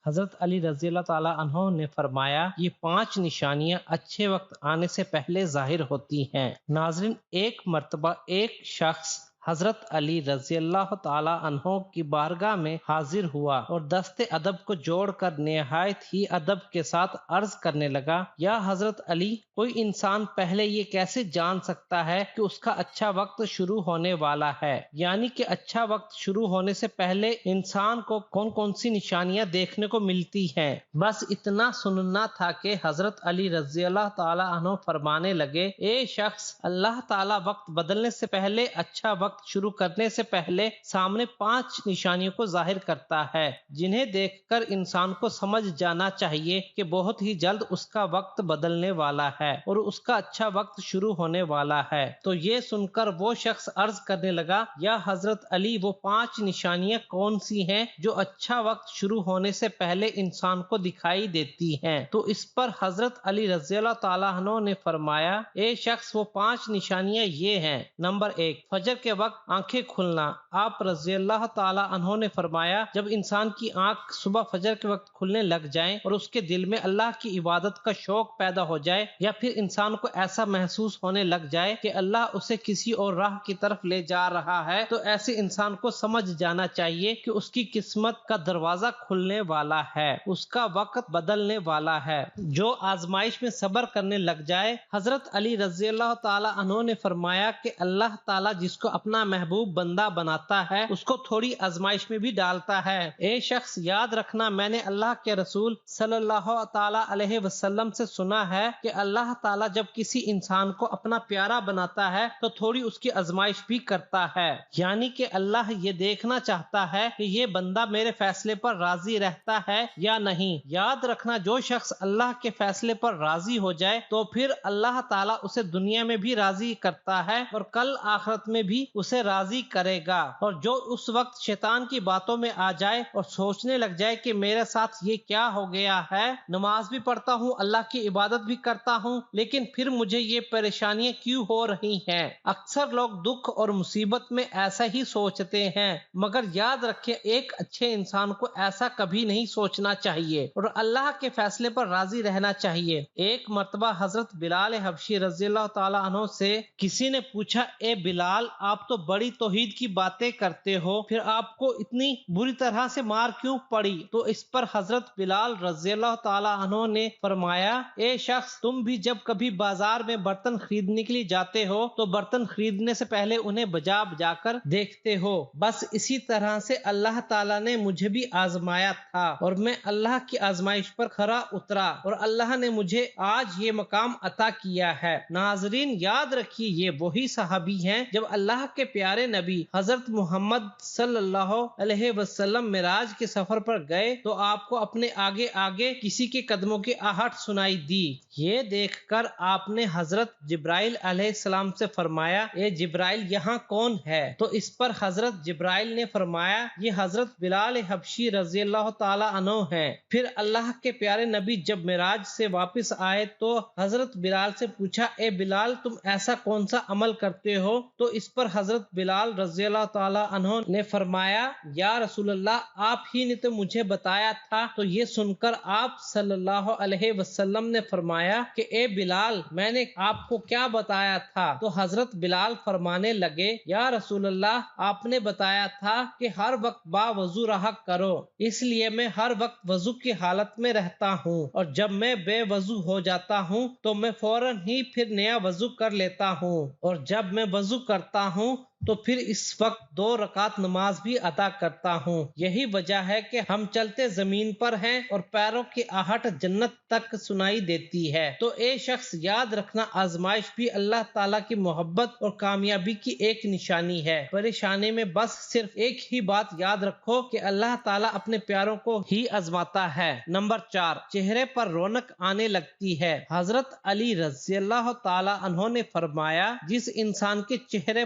حضرت علی رضی اللہ تعالیٰ عنہ نے فرمایا یہ 5 نشانیاں اچھے وقت آنے سے پہلے ظاہر ہوتی ہیں۔ ناظرین، ایک مرتبہ ایک شخص حضرت علی رضی اللہ تعالی عنہ کی بارگاہ میں حاضر ہوا اور دست ادب کو جوڑ کر نہایت ہی ادب کے ساتھ عرض کرنے لگا، یا حضرت علی، کوئی انسان پہلے یہ کیسے جان سکتا ہے کہ اس کا اچھا وقت شروع ہونے والا ہے؟ یعنی کہ اچھا وقت شروع ہونے سے پہلے انسان کو کون کون سی نشانیاں دیکھنے کو ملتی ہیں؟ بس اتنا سننا تھا کہ حضرت علی رضی اللہ تعالی عنہ فرمانے لگے، اے شخص، اللہ تعالی وقت بدلنے سے پہلے، اچھا وقت شروع کرنے سے پہلے سامنے 5 نشانیوں کو ظاہر کرتا ہے، جنہیں دیکھ کر انسان کو سمجھ جانا چاہیے کہ بہت ہی جلد اس کا وقت بدلنے والا ہے اور اس کا اچھا وقت شروع ہونے والا ہے۔ تو یہ سن کر وہ شخص عرض کرنے لگا، یا حضرت علی، وہ 5 نشانیاں کون سی ہیں جو اچھا وقت شروع ہونے سے پہلے انسان کو دکھائی دیتی ہیں؟ تو اس پر حضرت علی رضی اللہ تعالیٰ عنہ نے فرمایا، اے شخص، وہ 5 نشانیاں یہ ہیں۔ نمبر 1، فجر کے وقت آنکھیں کھلنا۔ آپ رضی اللہ تعالیٰ عنہ نے فرمایا، جب انسان کی آنکھ صبح فجر کے وقت کھلنے لگ جائیں اور اس کے دل میں اللہ کی عبادت کا شوق پیدا ہو جائے، یا پھر انسان کو ایسا محسوس ہونے لگ جائے کہ اللہ اسے کسی اور راہ کی طرف لے جا رہا ہے، تو ایسے انسان کو سمجھ جانا چاہیے کہ اس کی قسمت کا دروازہ کھلنے والا ہے، اس کا وقت بدلنے والا ہے۔ جو آزمائش میں صبر کرنے لگ جائے، حضرت علی رضی اللہ تعالی عنہ نے فرمایا کہ اللہ تعالی جس کو اپنا محبوب بندہ بناتا ہے اس کو تھوڑی آزمائش میں بھی ڈالتا ہے۔ اے شخص، یاد رکھنا، میں نے اللہ کے رسول صلی اللہ تعالی علیہ وسلم سے سنا ہے کہ اللہ تعالی جب کسی انسان کو اپنا پیارا بناتا ہے تو تھوڑی اس کی آزمائش بھی کرتا ہے، یعنی کہ اللہ یہ دیکھنا چاہتا ہے کہ یہ بندہ میرے فیصلے پر راضی رہتا ہے یا نہیں۔ یاد رکھنا، جو شخص اللہ کے فیصلے پر راضی ہو جائے تو پھر اللہ تعالیٰ اسے دنیا میں بھی راضی کرتا ہے اور کل آخرت میں بھی اسے راضی کرے گا۔ اور جو اس وقت شیطان کی باتوں میں آ جائے اور سوچنے لگ جائے کہ میرے ساتھ یہ کیا ہو گیا ہے، نماز بھی پڑھتا ہوں، اللہ کی عبادت بھی کرتا ہوں، لیکن پھر مجھے یہ پریشانیاں کیوں ہو رہی ہیں؟ اکثر لوگ دکھ اور مصیبت میں ایسا ہی سوچتے ہیں، مگر یاد رکھیں، ایک اچھے انسان کو ایسا کبھی نہیں سوچنا چاہیے اور اللہ کے فیصلے پر راضی رہنا چاہیے۔ ایک مرتبہ حضرت بلال حبشی رضی اللہ تعالی عنہ سے کسی نے پوچھا، اے بلال، آپ تو بڑی توحید کی باتیں کرتے ہو، پھر آپ کو اتنی بری طرح سے مار کیوں پڑی؟ تو اس پر حضرت بلال رضی اللہ تعالی عنہ نے فرمایا، اے شخص، تم بھی جب کبھی بازار میں برتن خریدنے کے لیے جاتے ہو تو برتن خریدنے سے پہلے انہیں بجا کر دیکھتے ہو، بس اسی طرح سے اللہ تعالیٰ نے مجھے بھی آزمایا تھا اور میں اللہ کی آزمائش پر کھرا اترا اور اللہ نے مجھے آج یہ مقام عطا کیا ہے۔ ناظرین، یاد رکھیے، یہ وہی صحابی ہیں جب اللہ کے پیارے نبی حضرت محمد صلی اللہ علیہ وسلم معراج کے سفر پر گئے تو آپ کو اپنے آگے آگے کسی کے قدموں کی آہٹ سنائی دی۔ یہ دیکھ کر آپ نے حضرت جبرائیل علیہ السلام سے فرمایا، اے جبرائیل، یہاں کون ہے؟ تو اس پر حضرت جبرائیل نے فرمایا، یہ حضرت بلال حبشی رضی اللہ تعالی عنہ ہیں۔ پھر اللہ کے پیارے نبی جب معراج سے واپس آئے تو حضرت بلال سے پوچھا، اے بلال، تم ایسا کون سا عمل کرتے ہو؟ تو اس پر حضرت بلال رضی اللہ تعالی عنہ نے فرمایا، یا رسول اللہ، آپ ہی نے تو مجھے بتایا تھا۔ تو یہ سن کر آپ صلی اللہ علیہ وسلم نے فرمایا کہ اے بلال، میں نے آپ کو کیا بتایا تھا؟ تو حضرت بلال فرمانے لگے، یا رسول اللہ، آپ نے بتایا تھا کہ ہر وقت با وضو رہا کرو، اس لیے میں ہر وقت وضو کی حالت میں رہتا ہوں، اور جب میں بے وضو ہو جاتا ہوں تو میں فوراً ہی پھر نیا وضو کر لیتا ہوں، اور جب میں وضو کرتا ہوں تو پھر اس وقت 2 رکعت نماز بھی ادا کرتا ہوں۔ یہی وجہ ہے کہ ہم چلتے زمین پر ہیں اور پیروں کی آہٹ جنت تک سنائی دیتی ہے۔ تو اے شخص، یاد رکھنا، آزمائش بھی اللہ تعالیٰ کی محبت اور کامیابی کی ایک نشانی ہے۔ پریشانی میں بس صرف ایک ہی بات یاد رکھو کہ اللہ تعالیٰ اپنے پیاروں کو ہی آزماتا ہے۔ نمبر 4، چہرے پر رونق آنے لگتی ہے۔ حضرت علی رضی اللہ تعالی عنہ نے فرمایا، جس انسان کے چہرے